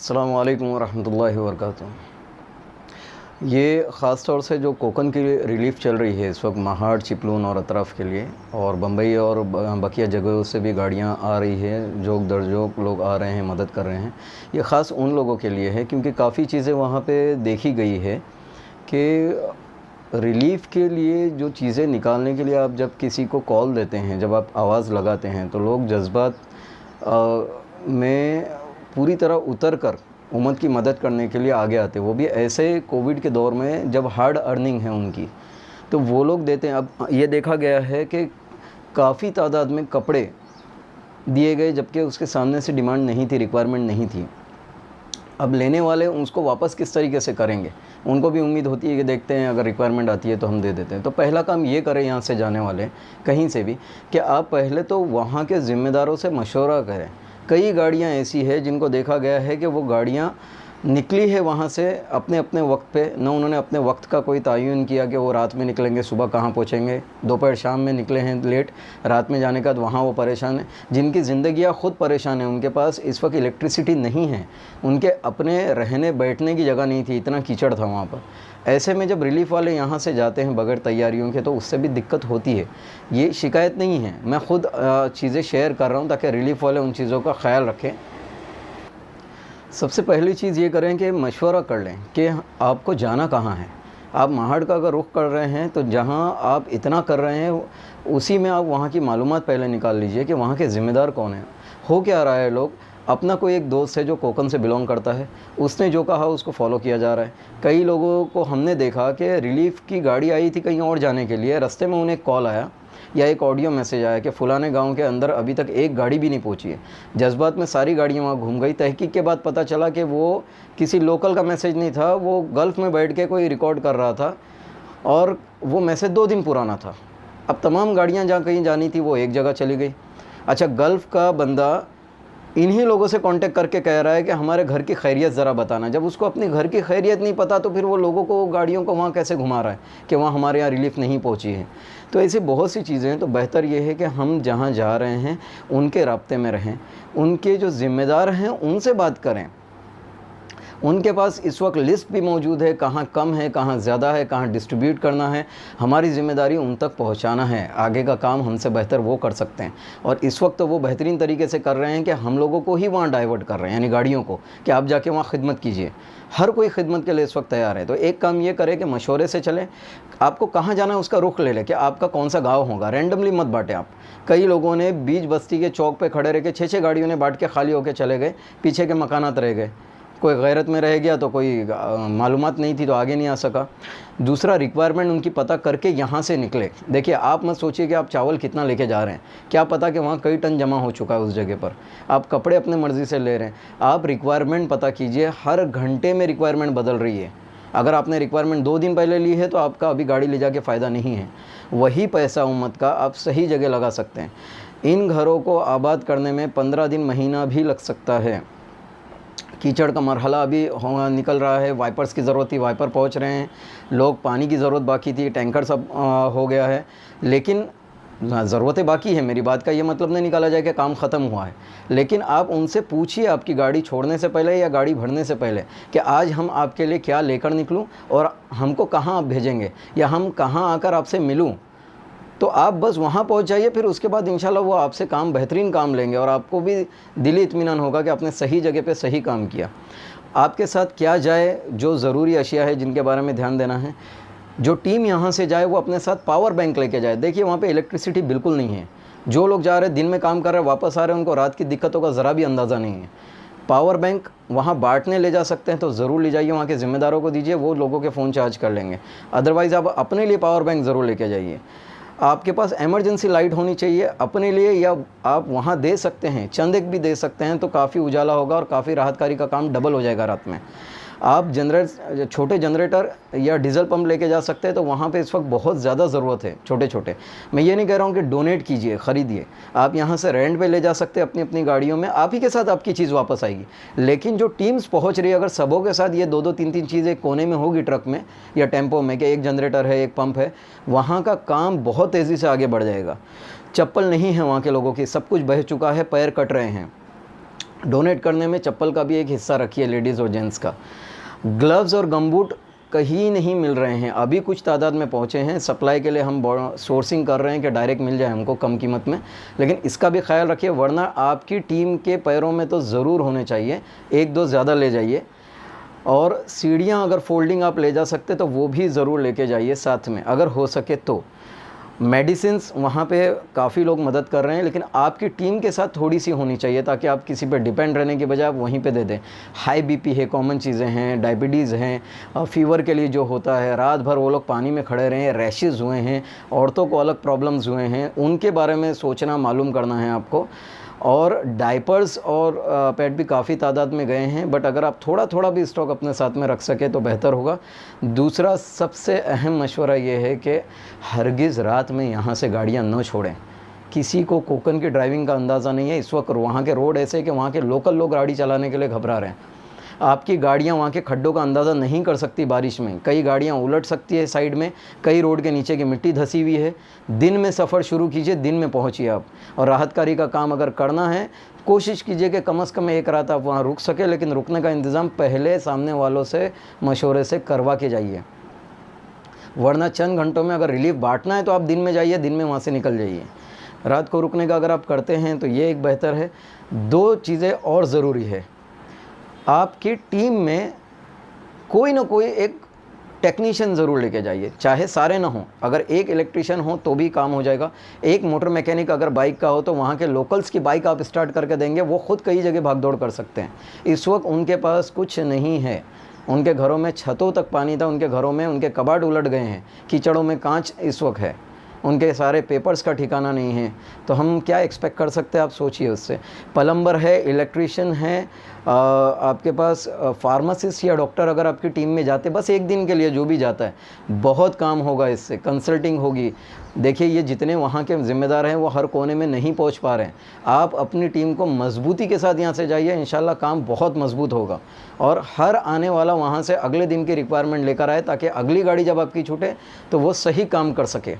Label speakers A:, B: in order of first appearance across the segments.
A: अस्सलामु अलैकुम वरहमतुल्लाहि वबरकातुहू। ये ख़ास तौर से जो कोकन की रिलीफ़ चल रही है इस वक्त महाड़, चिपलून और अतराफ़ के लिए, और बम्बई और बकिया जगहों से भी गाड़ियाँ आ रही है, जोक दरजोक लोग आ रहे हैं, मदद कर रहे हैं। ये ख़ास उन लोगों के लिए है क्योंकि काफ़ी चीज़ें वहाँ पे देखी गई है कि रिलीफ़ के लिए जो चीज़ें निकालने के लिए आप जब किसी को कॉल देते हैं, जब आप आवाज़ लगाते हैं, तो लोग जज्बात में पूरी तरह उतर कर उम्मत की मदद करने के लिए आगे आते हैं। वो भी ऐसे कोविड के दौर में जब हार्ड अर्निंग है उनकी, तो वो लोग देते हैं। अब ये देखा गया है कि काफ़ी तादाद में कपड़े दिए गए जबकि उसके सामने से डिमांड नहीं थी, रिक्वायरमेंट नहीं थी। अब लेने वाले उसको वापस किस तरीके से करेंगे, उनको भी उम्मीद होती है कि देखते हैं अगर रिक्वायरमेंट आती है तो हम दे देते हैं। तो पहला काम ये करें यहाँ से जाने वाले कहीं से भी कि आप पहले तो वहाँ के ज़िम्मेदारों से मशवरा करें। कई गाड़ियाँ ऐसी है जिनको देखा गया है कि वो गाड़ियाँ निकली है वहाँ से अपने अपने वक्त पे, न उन्होंने अपने वक्त का कोई तयन किया कि वो रात में निकलेंगे, सुबह कहाँ पहुँचेंगे, दोपहर शाम में निकले हैं लेट, रात में जाने का तो वहाँ वो परेशान है। जिनकी ज़िंदगियाँ ख़ुद परेशान हैं, उनके पास इस वक्त इलेक्ट्रिसिटी नहीं है, उनके अपने रहने बैठने की जगह नहीं थी, इतना कीचड़ था वहाँ पर। ऐसे में जब रिलीफ़ वाले यहाँ से जाते हैं बगैर तैयारियों के तो उससे भी दिक्कत होती है। ये शिकायत नहीं है, मैं ख़ुद चीज़ें शेयर कर रहा हूँ ताकि रिलीफ़ वाले उन चीज़ों का ख्याल रखें। सबसे पहली चीज़ ये करें कि मशवरा कर लें कि आपको जाना कहाँ है। आप महाड़ का अगर रुख कर रहे हैं तो जहाँ आप इतना कर रहे हैं उसी में आप वहाँ की मालूमात पहले निकाल लीजिए कि वहाँ के ज़िम्मेदार कौन हैं, हो क्या रहा है। लोग अपना कोई एक दोस्त है जो कोकन से बिलोंग करता है, उसने जो कहा उसको फॉलो किया जा रहा है। कई लोगों को हमने देखा कि रिलीफ़ की गाड़ी आई थी कहीं और जाने के लिए, रास्ते में उन्हें कॉल आया या एक ऑडियो मैसेज आया कि फ़लाने गांव के अंदर अभी तक एक गाड़ी भी नहीं पहुंची है। जज्बात में सारी गाड़ियां वहां घूम गई। तहकीक के बाद पता चला कि वो किसी लोकल का मैसेज नहीं था, वो गल्फ़ में बैठ के कोई रिकॉर्ड कर रहा था और वो मैसेज 2 दिन पुराना था। अब तमाम गाड़ियाँ जहाँ कहीं जानी थी वो एक जगह चली गई। अच्छा, गल्फ़ का बंदा इन्हीं लोगों से कांटेक्ट करके कह रहा है कि हमारे घर की खैरियत ज़रा बताना। जब उसको अपने घर की खैरियत नहीं पता तो फिर वो लोगों को, गाड़ियों को वहाँ कैसे घुमा रहा है कि वहाँ हमारे यहाँ रिलीफ़ नहीं पहुँची है। तो ऐसी बहुत सी चीज़ें हैं। तो बेहतर ये है कि हम जहाँ जा रहे हैं उनके राब्ते में रहें, उनके जो ज़िम्मेदार हैं उनसे बात करें। उनके पास इस वक्त लिस्ट भी मौजूद है, कहाँ कम है, कहाँ ज़्यादा है, कहाँ डिस्ट्रीब्यूट करना है। हमारी ज़िम्मेदारी उन तक पहुँचाना है, आगे का काम हमसे बेहतर वो कर सकते हैं। और इस वक्त तो वो बेहतरीन तरीके से कर रहे हैं कि हम लोगों को ही वहाँ डाइवर्ट कर रहे हैं, यानी गाड़ियों को, कि आप जाके वहाँ खिदमत कीजिए। हर कोई खिदमत के लिए इस वक्त तैयार है। तो एक काम ये करें कि मशवरे से चलें। आपको कहाँ जाना है उसका रुख ले लें कि आपका कौन सा गाँव होगा, रैंडमली मत बाँटें आप। कई लोगों ने बीच बस्ती के चौक पे खड़े रह के 6-6 गाड़ियों ने बांट के खाली होकर चले गए, पीछे के मकानात रह गए। कोई गैरत में रह गया तो कोई मालूमात नहीं थी तो आगे नहीं आ सका। दूसरा, रिक्वायरमेंट उनकी पता करके यहाँ से निकले। देखिए, आप मत सोचिए कि आप चावल कितना लेके जा रहे हैं, क्या पता कि वहाँ कई टन जमा हो चुका है उस जगह पर। आप कपड़े अपने मर्ज़ी से ले रहे हैं। आप रिक्वायरमेंट पता कीजिए, हर घंटे में रिक्वायरमेंट बदल रही है। अगर आपने रिक्वायरमेंट 2 दिन पहले ली है तो आपका अभी गाड़ी ले जाके फ़ायदा नहीं है। वही पैसा उम्मत का आप सही जगह लगा सकते हैं। इन घरों को आबाद करने में 15 दिन, महीना भी लग सकता है। कीचड़ का मरहला अभी निकल रहा है, वाइपर्स की ज़रूरत थी, वाइपर पहुंच रहे हैं, लोग पानी की ज़रूरत बाकी थी, टैंकर सब हो गया है। लेकिन ज़रूरतें बाकी है, मेरी बात का ये मतलब नहीं निकाला जाए कि काम ख़त्म हुआ है। लेकिन आप उनसे पूछिए आपकी गाड़ी छोड़ने से पहले या गाड़ी भरने से पहले कि आज हम आपके लिए क्या लेकर निकलूं और हमको कहाँ आप भेजेंगे या हम कहाँ आकर आपसे मिलूं। तो आप बस वहाँ पहुँच जाइए, फिर उसके बाद इंशाल्लाह वो आपसे काम, बेहतरीन काम लेंगे और आपको भी दिली इत्मीनान होगा कि आपने सही जगह पे सही काम किया। आपके साथ क्या जाए, जो ज़रूरी अशिया है जिनके बारे में ध्यान देना है। जो टीम यहाँ से जाए वो अपने साथ पावर बैंक लेके जाए। देखिए, वहाँ पे इलेक्ट्रिसिटी बिल्कुल नहीं है। जो लोग जा रहे हैं दिन में काम कर रहे हैं, वापस आ रहे हैं, उनको रात की दिक्कतों का ज़रा भी अंदाज़ा नहीं है। पावर बैंक वहाँ बांटने ले जा सकते हैं तो ज़रूर ले जाइए, वहाँ के ज़िम्मेदारों को दीजिए, वो लोगों के फ़ोन चार्ज कर लेंगे। अदरवाइज़ आप अपने लिए पावर बैंक ज़रूर लेके जाइए। आपके पास एमरजेंसी लाइट होनी चाहिए अपने लिए, या आप वहाँ दे सकते हैं, चंद एक भी दे सकते हैं तो काफ़ी उजाला होगा और काफ़ी राहतकारी का काम डबल हो जाएगा रात में। आप छोटे जनरेटर या डीजल पंप लेके जा सकते हैं तो वहाँ पे इस वक्त बहुत ज़्यादा ज़रूरत है, छोटे छोटे। मैं ये नहीं कह रहा हूँ कि डोनेट कीजिए, ख़रीदिए। आप यहाँ से रेंट पे ले जा सकते हैं अपनी अपनी गाड़ियों में, आप ही के साथ आपकी चीज़ वापस आएगी। लेकिन जो टीम्स पहुँच रही है, अगर सबों के साथ ये 2-2, 3-3 चीज़ें कोने में होगी ट्रक में या टेम्पो में कि एक जनरेटर है, एक पंप है, वहाँ का काम बहुत तेज़ी से आगे बढ़ जाएगा। चप्पल नहीं है वहाँ के लोगों की, सब कुछ बह चुका है, पैर कट रहे हैं। डोनेट करने में चप्पल का भी एक हिस्सा रखिए, लेडीज़ और जेंट्स का। ग्लव्स और गमबूट कहीं नहीं मिल रहे हैं, अभी कुछ तादाद में पहुँचे हैं। सप्लाई के लिए हम सोर्सिंग कर रहे हैं कि डायरेक्ट मिल जाए हमको कम कीमत में, लेकिन इसका भी ख्याल रखिए, वरना आपकी टीम के पैरों में तो ज़रूर होने चाहिए, एक दो ज़्यादा ले जाइए। और सीढ़ियाँ अगर फोल्डिंग आप ले जा सकते तो वो भी ज़रूर लेके जाइए साथ में, अगर हो सके तो। मेडिसिन्स वहाँ पे काफ़ी लोग मदद कर रहे हैं, लेकिन आपकी टीम के साथ थोड़ी सी होनी चाहिए, ताकि आप किसी पे डिपेंड रहने के बजाय आप वहीं पे दे दें। हाई बीपी है, कॉमन चीज़ें हैं, डायबिटीज़ हैं, फीवर के लिए जो होता है, रात भर वो लोग पानी में खड़े रहे हैं, रैशेज़ हुए हैं, औरतों को अलग प्रॉब्लम्स हुए हैं, उनके बारे में सोचना, मालूम करना है आपको। और डायपर्स और पैड भी काफ़ी तादाद में गए हैं, बट अगर आप थोड़ा थोड़ा भी स्टॉक अपने साथ में रख सके तो बेहतर होगा। दूसरा सबसे अहम मशवरा ये है कि हरगिज़ रात में यहाँ से गाड़ियाँ न छोड़ें। किसी को कोकन की ड्राइविंग का अंदाज़ा नहीं है इस वक्त, वहाँ के रोड ऐसे कि वहाँ के लोकल लोग गाड़ी चलाने के लिए घबरा रहे हैं। आपकी गाड़ियाँ वहाँ के खड्डों का अंदाज़ा नहीं कर सकती बारिश में, कई गाड़ियाँ उलट सकती है साइड में, कई रोड के नीचे की मिट्टी धसी हुई है। दिन में सफ़र शुरू कीजिए, दिन में पहुँचिए आप। और राहतकारी का काम अगर करना है, कोशिश कीजिए कि कम से कम एक रात आप वहाँ रुक सके, लेकिन रुकने का इंतज़ाम पहले सामने वालों से मशवरे से करवा के जाइए, वरना चंद घंटों में अगर रिलीफ बांटना है तो आप दिन में जाइए, दिन में वहाँ से निकल जाइए। रात को रुकने का अगर आप करते हैं तो ये एक बेहतर है। दो चीज़ें और ज़रूरी है, आपकी टीम में कोई ना कोई एक टेक्नीशियन ज़रूर लेके जाइए, चाहे सारे ना हों, अगर एक इलेक्ट्रिशियन हो तो भी काम हो जाएगा। एक मोटर मैकेनिक अगर बाइक का हो तो वहाँ के लोकल्स की बाइक आप स्टार्ट करके देंगे, वो खुद कई जगह भाग दौड़ कर सकते हैं। इस वक्त उनके पास कुछ नहीं है, उनके घरों में छतों तक पानी था, उनके घरों में उनके कबाड़ उलट गए हैं, कीचड़ों में कांच इस वक्त है, उनके सारे पेपर्स का ठिकाना नहीं है, तो हम क्या एक्सपेक्ट कर सकते हैं, आप सोचिए उससे। प्लम्बर है, इलेक्ट्रिशियन है, आपके पास फार्मासिस्ट या डॉक्टर अगर आपकी टीम में जाते बस एक दिन के लिए, जो भी जाता है, बहुत काम होगा इससे, कंसल्टिंग होगी। देखिए ये जितने वहाँ के ज़िम्मेदार हैं वो हर कोने में नहीं पहुँच पा रहे हैं, आप अपनी टीम को मजबूती के साथ यहाँ से जाइए, इंशाल्लाह काम बहुत मजबूत होगा। और हर आने वाला वहाँ से अगले दिन की रिक्वायरमेंट लेकर आए, ताकि अगली गाड़ी जब आपकी छूटे तो वो सही काम कर सके।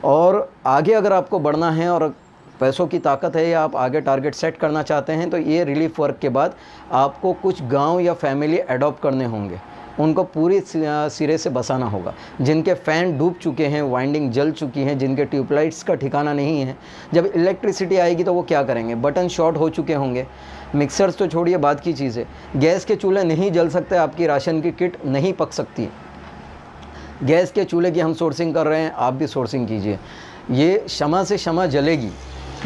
A: और आगे अगर आपको बढ़ना है और पैसों की ताकत है या आप आगे टारगेट सेट करना चाहते हैं, तो ये रिलीफ वर्क के बाद आपको कुछ गांव या फैमिली अडॉप्ट करने होंगे, उनको पूरी सिरे से बसाना होगा। जिनके फ़ैन डूब चुके हैं, वाइंडिंग जल चुकी हैं, जिनके ट्यूबलाइट्स का ठिकाना नहीं है, जब इलेक्ट्रिसिटी आएगी तो वो क्या करेंगे, बटन शॉर्ट हो चुके होंगे। मिक्सर्स तो छोड़िए, बात की चीज़ है, गैस के चूल्हे नहीं जल सकते, आपकी राशन की किट नहीं पक सकती। गैस के चूल्हे की हम सोर्सिंग कर रहे हैं, आप भी सोर्सिंग कीजिए। ये शमा से शमा जलेगी,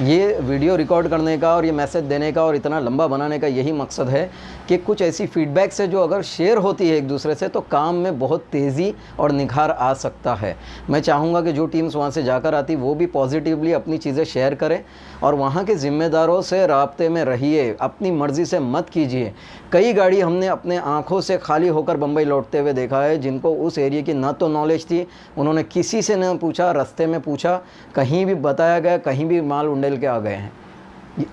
A: ये वीडियो रिकॉर्ड करने का और ये मैसेज देने का और इतना लंबा बनाने का यही मकसद है कि कुछ ऐसी फीडबैक्स है जो अगर शेयर होती है एक दूसरे से तो काम में बहुत तेज़ी और निखार आ सकता है। मैं चाहूँगा कि जो टीम्स वहाँ से जाकर आती वो भी पॉजिटिवली अपनी चीज़ें शेयर करें और वहाँ के ज़िम्मेदारों से राब्ते में रहिए, अपनी मर्ज़ी से मत कीजिए। कई गाड़ी हमने अपने आँखों से खाली होकर बम्बई लौटते हुए देखा है, जिनको उस एरिया की ना तो नॉलेज थी, उन्होंने किसी से न पूछा, रास्ते में पूछा, कहीं भी बताया गया, कहीं भी माल उंडेल के आ गए हैं।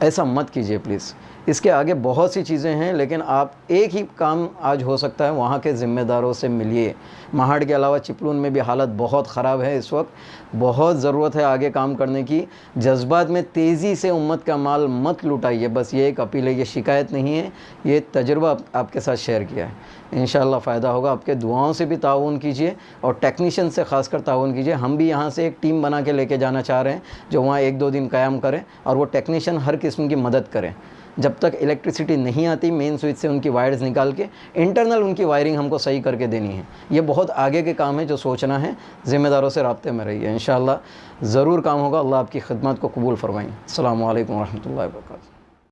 A: ऐसा मत कीजिए प्लीज़। इसके आगे बहुत सी चीज़ें हैं, लेकिन आप एक ही काम आज हो सकता है, वहाँ के ज़िम्मेदारों से मिलिए। महाड़ के अलावा चिपलून में भी हालत बहुत ख़राब है इस वक्त, बहुत ज़रूरत है आगे काम करने की। जज्बात में तेज़ी से उम्मत का माल मत लुटाइए, बस ये एक अपील है, ये शिकायत नहीं है, ये तजुर्बा आपके साथ शेयर किया है। इंशाअल्लाह फ़ायदा होगा। आपके दुआओं से भी ताउन कीजिए और टेक्नीशियन से ख़ासकर ताउन कीजिए। हम भी यहाँ से एक टीम बना के लेके जाना चाह रहे हैं जो वहाँ 1-2 दिन क़याम करें और वो टेक्नीशियन हर किस्म की मदद करें। जब तक इलेक्ट्रिसिटी नहीं आती, मेन स्विच से उनकी वायर्स निकाल के इंटरनल उनकी वायरिंग हमको सही करके देनी है। ये बहुत आगे के काम है जो सोचना है। ज़िम्मेदारों से राब्ते में रहिए, इंशाअल्लाह ज़रूर काम होगा। अल्लाह आपकी खिदमत को कबूल फरमाएं। अस्सलामु अलैकुम व रहमतुल्लाहि व बरकातुहू।